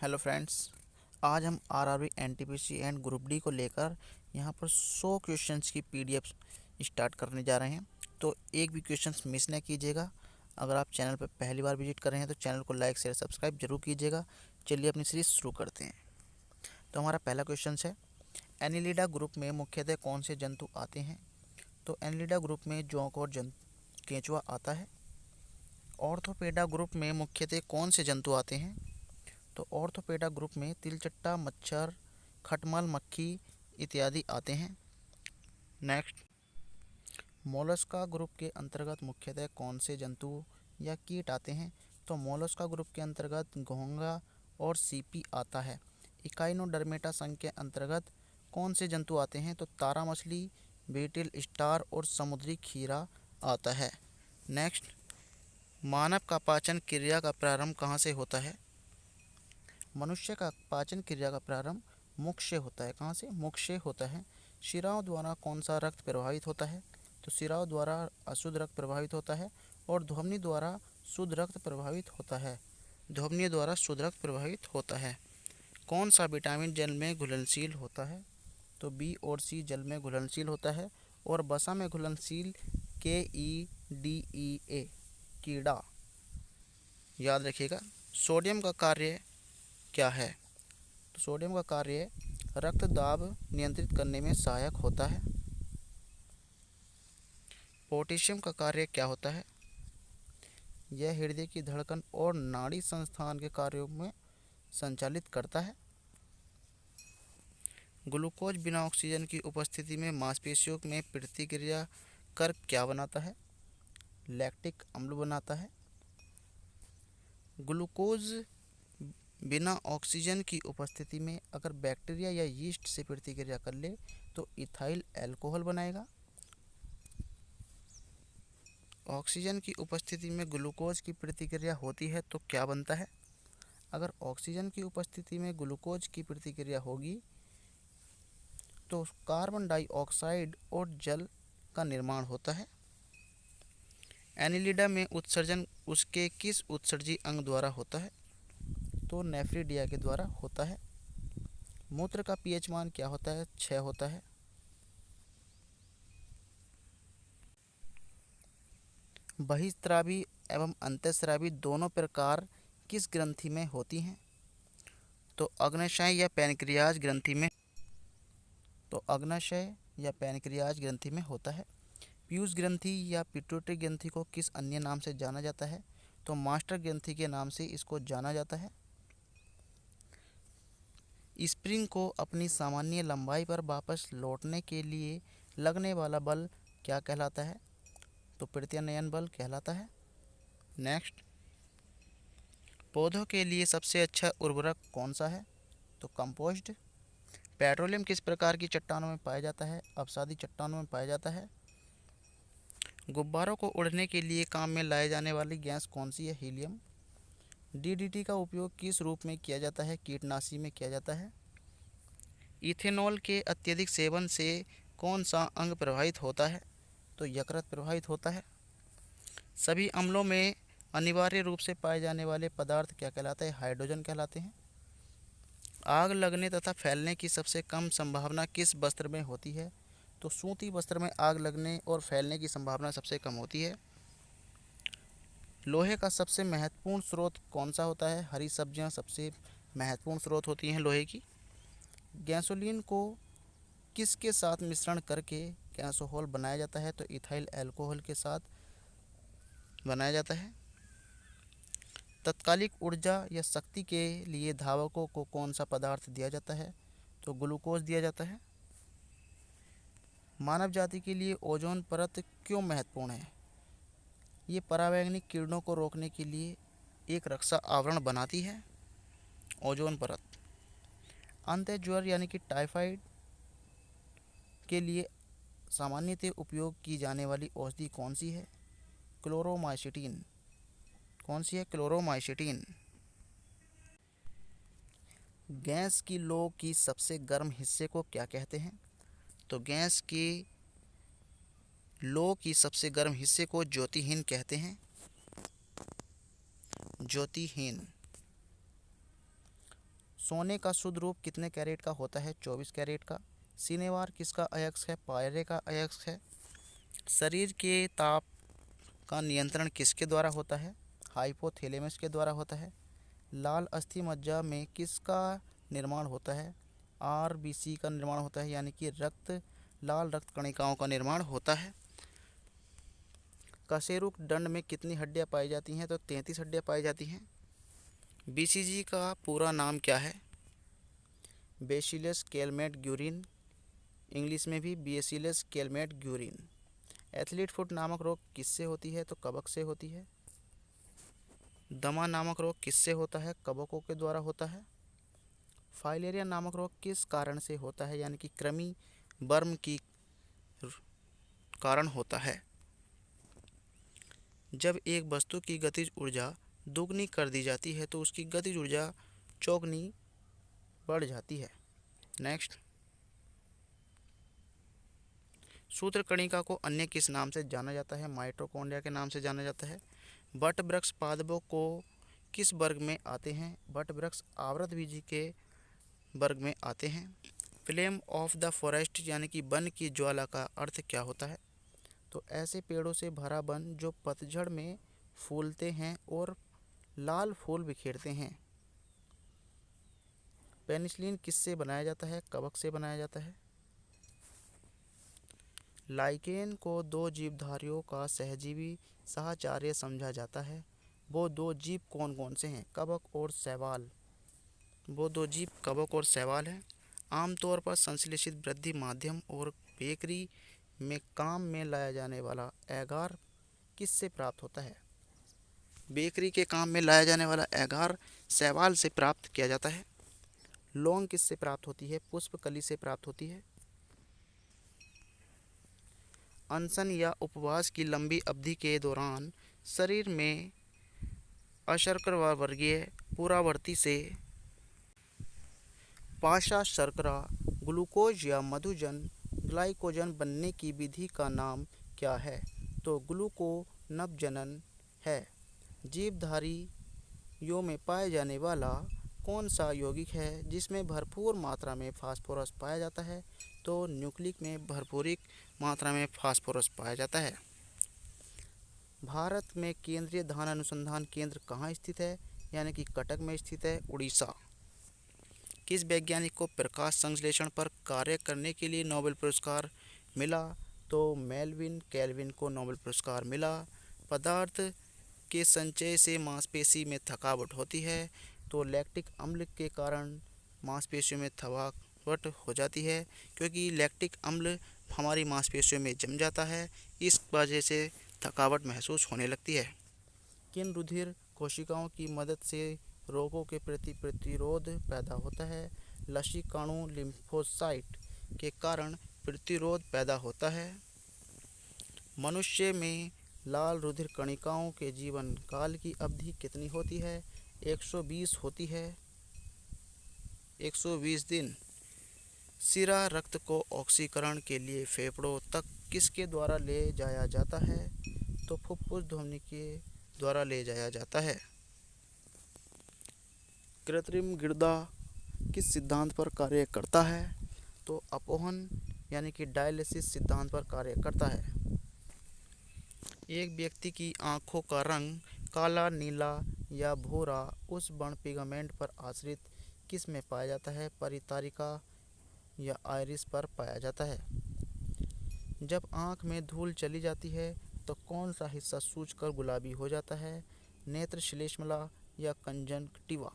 Hello friends, आज हम RRB NTPC and group D को लेकर यहाँ पर 100 क्वेश्चंस की पीडीएफ स्टार्ट करने जा रहे हैं। तो एक भी क्वेश्चंस मिस ना कीजिएगा। अगर आप चैनल पर पहली बार विजिट कर रहे हैं तो चैनल को लाइक शेयर सब्सक्राइब जरूर कीजिएगा। चलिए अपनी सीरीज शुरू करते हैं। तो हमारा पहला क्वेश्चन है, एनिलिडा ग्रुप में मुख्यतः कौन से जंतु आते हैं? तो एनिलिडा ग्रुप में जोंक और केंचुआ आता है। ऑर्थोपेडा ग्रुप में मुख्यतः कौन से जंतु आते हैं? तो ऑर्थोपेडा ग्रुप में तिलचट्टा, मच्छर, खटमल, मक्खी इत्यादि आते हैं। नेक्स्ट, मोलस्का ग्रुप के अंतर्गत मुख्यतः कौन से जंतु या कीट आते हैं? तो मोलस्का ग्रुप के अंतर्गत घोंघा और सीपी आता है। इकाइनोडर्मेटा संघ के अंतर्गत कौन से जंतु आते हैं? तो तारा मछली, बेटिल स्टार और समुद्री खीरा आता है। नेक्स्ट, मानव का पाचन क्रिया का प्रारंभ कहाँ से होता है? मनुष्य का पाचन क्रिया का प्रारंभ मुख से होता है। कहाँ से? मुख से होता है। शिराओं द्वारा कौन सा रक्त प्रवाहित होता है? तो शिराओं द्वारा अशुद्ध रक्त प्रवाहित होता है और ध्वनि द्वारा शुद्ध रक्त प्रवाहित होता है। ध्वनि द्वारा शुद्ध रक्त प्रवाहित होता है। कौन सा विटामिन जल में घुलनशील होता है? तो बी और सी जल में घुलनशील होता है और वसा में घुलनशील KEDEA कीड़ा। याद रखिएगा। सोडियम का कार्य क्या है? तो सोडियम का कार्य रक्त दाब नियंत्रित करने में सहायक होता है। पोटेशियम का कार्य क्या होता है? यह हृदय की धड़कन और नाड़ी संस्थान के कार्यों में संचालित करता है। ग्लूकोज बिना ऑक्सीजन की उपस्थिति में मांसपेशियों में प्रतिक्रिया कर क्या बनाता है? लैक्टिक अम्ल बनाता है। ग्लूकोज बिना ऑक्सीजन की उपस्थिति में अगर बैक्टीरिया या यीस्ट से प्रतिक्रिया कर ले तो इथाइल अल्कोहल बनाएगा। ऑक्सीजन की उपस्थिति में ग्लूकोज की प्रतिक्रिया होती है तो क्या बनता है? अगर ऑक्सीजन की उपस्थिति में ग्लूकोज की प्रतिक्रिया होगी तो कार्बन डाइऑक्साइड और जल का निर्माण होता है। एनिलिडा में उत्सर्जन उसके किस उत्सर्जी अंग द्वारा होता है? तो नेफ्रिडिया के द्वारा होता है। मूत्र का पीएच मान क्या होता है? 6 होता है। बहिस्रावी एवं अंतःस्रावी दोनों प्रकार किस ग्रंथि में होती हैं? तो अग्न्याशय या पैनक्रियाज ग्रंथि में। तो अग्न्याशय या पैनक्रियाज ग्रंथि में होता है। पीयूष ग्रंथि या पिट्यूटरी ग्रंथि को किस अन्य नाम से जाना जाता है? तो मास्टर ग्रंथि के नाम से इसको जाना जाता है। स्प्रिंग को अपनी सामान्य लंबाई पर वापस लौटने के लिए लगने वाला बल क्या कहलाता है? तो प्रत्यानयन बल कहलाता है। नेक्स्ट, पौधों के लिए सबसे अच्छा उर्वरक कौन सा है? तो कंपोस्ट। पेट्रोलियम किस प्रकार की चट्टानों में पाया जाता है? अवसादी चट्टानों में पाया जाता है। गुब्बारों को उड़ने के लिए काम में लाए जाने वाली गैस कौन सी है? हीलियम। DDT का उपयोग किस रूप में किया जाता है? कीटनाशी में किया जाता है। इथेनॉल के अत्यधिक सेवन से कौन सा अंग प्रभावित होता है? तो यकृत प्रभावित होता है। सभी अम्लों में अनिवार्य रूप से पाए जाने वाले पदार्थ क्या कहलाते हैं? हाइड्रोजन कहलाते हैं। आग लगने तथा फैलने की सबसे कम संभावना किस वस्त्र में होती है? तो सूती वस्त्र में आग लगने और फैलने की संभावना सबसे कम होती है। लोहे का सबसे महत्वपूर्ण स्रोत कौन सा होता है? हरी सब्जियां सबसे महत्वपूर्ण स्रोत होती हैं लोहे की। गैसोलीन को किसके साथ मिश्रण करके गैसोहॉल बनाया जाता है? तो इथाइल अल्कोहल के साथ बनाया जाता है। तत्कालिक ऊर्जा या शक्ति के लिए धावकों को कौन सा पदार्थ दिया जाता है? तो ग्लूकोज दिया जाता है। मानव जाति के लिए ओजोन परत क्यों महत्वपूर्ण है? ये परावैंगनिक किरणों को रोकने के लिए एक रक्षा आवरण बनाती है, ओजोन परत। अंतः ज्वर यानी कि टाइफाइड के लिए सामान्यतः उपयोग की जाने वाली औषधि कौन सी है? क्लोरोमाइसिटिन। कौन सी है? क्लोरोमाइसिटिन। गैस की लौ की सबसे गर्म हिस्से को क्या कहते हैं? तो गैस की लौ की सबसे गर्म हिस्से को ज्योतिहीन कहते हैं। ज्योतिहीन। सोने का शुद्ध रूप कितने कैरेट का होता है? 24 कैरेट का। सिनेवार किसका अयस्क है? पायरे का अयस्क है। शरीर के ताप का नियंत्रण किसके द्वारा होता है? हाइपोथैलेमस के द्वारा होता है। लाल अस्थि मज्जा में किसका निर्माण होता है? आरबीसी का निर्माण होता है, यानी कि लाल रक्त कणिकाओं का निर्माण होता है। कशेरुक दंड में कितनी हड्डियां पाई जाती हैं? तो 33 हड्डियां पाई जाती हैं। बीसीजी का पूरा नाम क्या है? बेसिलस कैलमेट ग्यूरिन, इंग्लिश में भी bacillus Calmette Guérin. Athlete foot नामक रोग किससे होती है? तो कवक से होती है। दमा नामक रोग किससे होता है? कवकों के द्वारा होता है। फाइलेरिया नामक रोग किस कारण से होता है? यानी कि कृमि वर्म की कारण होता है। जब एक वस्तु की गतिज ऊर्जा दुगनी कर दी जाती है तो उसकी गतिज ऊर्जा चौगुनी बढ़ जाती है। नेक्स्ट, सूत्रकणिका को अन्य किस नाम से जाना जाता है? माइटोकॉन्ड्रिया के नाम से जाना जाता है। वट वृक्ष पादपों को किस वर्ग में आते हैं? वट वृक्ष आवृतबीजी के वर्ग में आते हैं। फ्लेम ऑफ द फॉरेस्ट यानी कि वन की ज्वाला का अर्थ क्या होता है? तो ऐसे पेड़ों से भरा वन जो पतझड़ में फूलते हैं और लाल फूल बिखेरते हैं। पेनिसिलिन किससे बनाया जाता है? कवक से बनाया जाता है। लाइकेन को दो जीवधारियों का सहजीवी साहचर्य समझा जाता है। वो दो जीव कौन कौन से हैं? कवक और शैवाल। वो दो जीव कवक और शैवाल हैं। आमतौर पर संश्लेषित वृद्धि माध्यम और बेकरी में काम में लाया जाने वाला एगार किससे प्राप्त होता है? बेकरी के काम में लाया जाने वाला एगार शैवाल से प्राप्त किया जाता है। लौंग किससे प्राप्त होती है? पुष्पकली से प्राप्त होती है। अनशन या उपवास की लंबी अवधि के दौरान शरीर में अशर्करा वर्गीय पुरावर्ती से पाशा शर्करा, ग्लूकोज या मधुजन ग्लाइकोजन बनने की विधि का नाम क्या है? तो ग्लूकोनबजनन है। जीवधारियों में पाए जाने वाला कौन सा यौगिक है जिसमें भरपूर मात्रा में फास्फोरस पाया जाता है? तो न्यूक्लिक में भरपूर मात्रा में फास्फोरस पाया जाता है। भारत में केंद्रीय धान अनुसंधान केंद्र कहाँ स्थित है? यानी कि कटक में स्थित है, उड़ीसा। किस वैज्ञानिक को प्रकाश संश्लेषण पर कार्य करने के लिए नोबेल पुरस्कार मिला? तो मेलविन कैल्विन को नोबेल पुरस्कार मिला। पदार्थ के संचय से मांसपेशी में थकावट होती है। तो लैक्टिक अम्ल के कारण मांसपेशियों में थकावट हो जाती है, क्योंकि लैक्टिक अम्ल हमारी मांसपेशियों में जम जाता है, इस वजह से थकावट महसूस होने लगती है। किन रुधिर कोशिकाओं की मदद से रोगों के प्रति प्रतिरोध पैदा होता है? लसीकाणु लिम्फोसाइट के कारण प्रतिरोध पैदा होता है। मनुष्य में लाल रुधिर कणिकाओं के जीवन काल की अवधि कितनी होती है? 120 होती है, 120 दिन। सिरा रक्त को ऑक्सीकरण के लिए फेफड़ों तक किसके द्वारा ले जाया जाता है? तो फुफ्फुस ध्वनि के द्वारा ले जाया जाता है। कृत्रिम गुर्दा किस सिद्धांत पर कार्य करता है? तो अपोहन यानी कि डायलिसिस सिद्धांत पर कार्य करता है। एक व्यक्ति की आँखों का रंग काला, नीला या भूरा उस वर्ण पिगमेंट पर आश्रित किस में पाया जाता है? परितारिका या आइरिस पर पाया जाता है। जब आँख में धूल चली जाती है तो कौन सा हिस्सा सूजकर गुलाबी हो जाता है? नेत्र श्लेष्मला या कंजंक्टिवा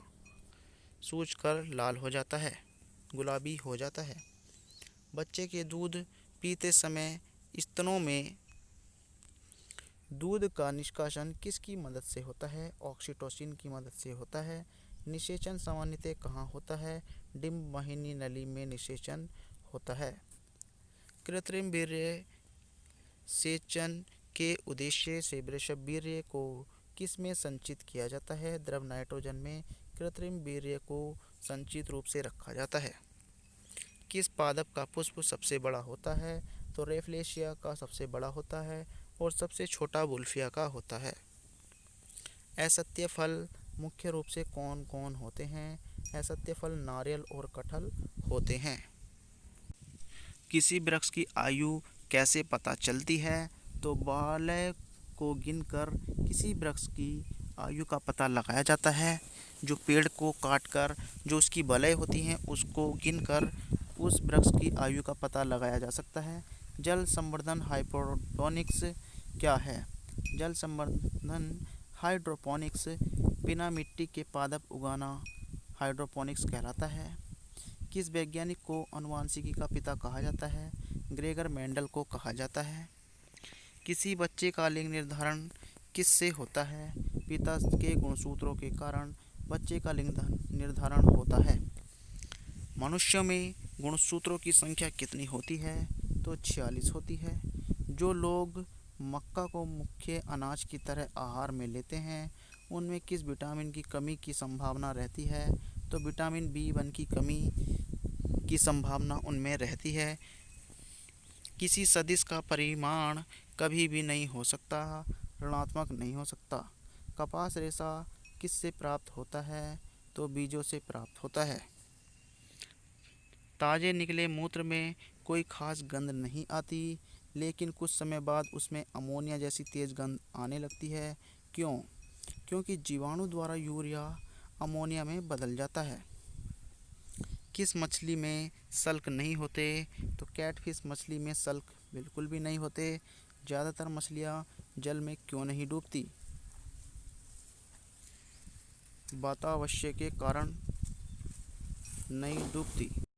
सूजकर लाल हो जाता है, गुलाबी हो जाता है। बच्चे के दूध पीते समय स्तनों में दूध का निष्कासन किसकी मदद से होता है? ऑक्सीटोसिन की मदद से होता है। निषेचन सामान्यतः कहाँ होता है? डिम्ब वाहिनी नली में निषेचन होता है। कृत्रिम वीर्य सेचन के उद्देश्य से वृषभ वीर्य को किस में संचित किया जाता है? द्रव नाइट्रोजन में कृत्रिम वीर्य को संचित रूप से रखा जाता है। किस पादप का पुष्प सबसे बड़ा होता है? तो रेफलेशिया का सबसे बड़ा होता है और सबसे छोटा वुल्फिया का होता है। असत्य फल मुख्य रूप से कौन कौन होते हैं? असत्य फल नारियल और कटहल होते हैं। किसी वृक्ष की आयु कैसे पता चलती है? तो बालय को गिनकर किसी वृक्ष की आयु का पता लगाया जाता है। जो पेड़ को काटकर जो उसकी बलय होती हैं उसको गिनकर उस वृक्ष की आयु का पता लगाया जा सकता है। जल संवर्धन हाइड्रोपोनिक्स क्या है? जल संवर्धन हाइड्रोपोनिक्स बिना मिट्टी के पादप उगाना हाइड्रोपोनिक्स कहलाता है। किस वैज्ञानिक को आनुवंशिकी का पिता कहा जाता है? ग्रेगर मेंडल को कहा जाता है। किसी बच्चे का लिंग निर्धारण किससे होता है? पिता के गुणसूत्रों के कारण बच्चे का लिंग निर्धारण होता है। मनुष्यों में गुणसूत्रों की संख्या कितनी होती है? तो 46 होती है। जो लोग मक्का को मुख्य अनाज की तरह आहार में लेते हैं उनमें किस विटामिन की कमी की संभावना रहती है? तो विटामिन B1 की कमी की संभावना उनमें रहती है। किसी सदिश का परिमाण कभी भी नहीं हो सकता, ऋणात्मक नहीं हो सकता। कपास रेशा किससे प्राप्त होता है? तो बीजों से प्राप्त होता है। ताजे निकले मूत्र में कोई खास गंध नहीं आती, लेकिन कुछ समय बाद उसमें अमोनिया जैसी तेज गंध आने लगती है। क्यों? क्योंकि जीवाणु द्वारा यूरिया अमोनिया में बदल जाता है। किस मछली में सल्क नहीं होते? तो कैटफिश मछली में सल्क बिल्कुल भी नहीं होते। ज़्यादातर मछलियाँ जल में क्यों नहीं डूबती? वातावश्य के कारण नहीं डूबती।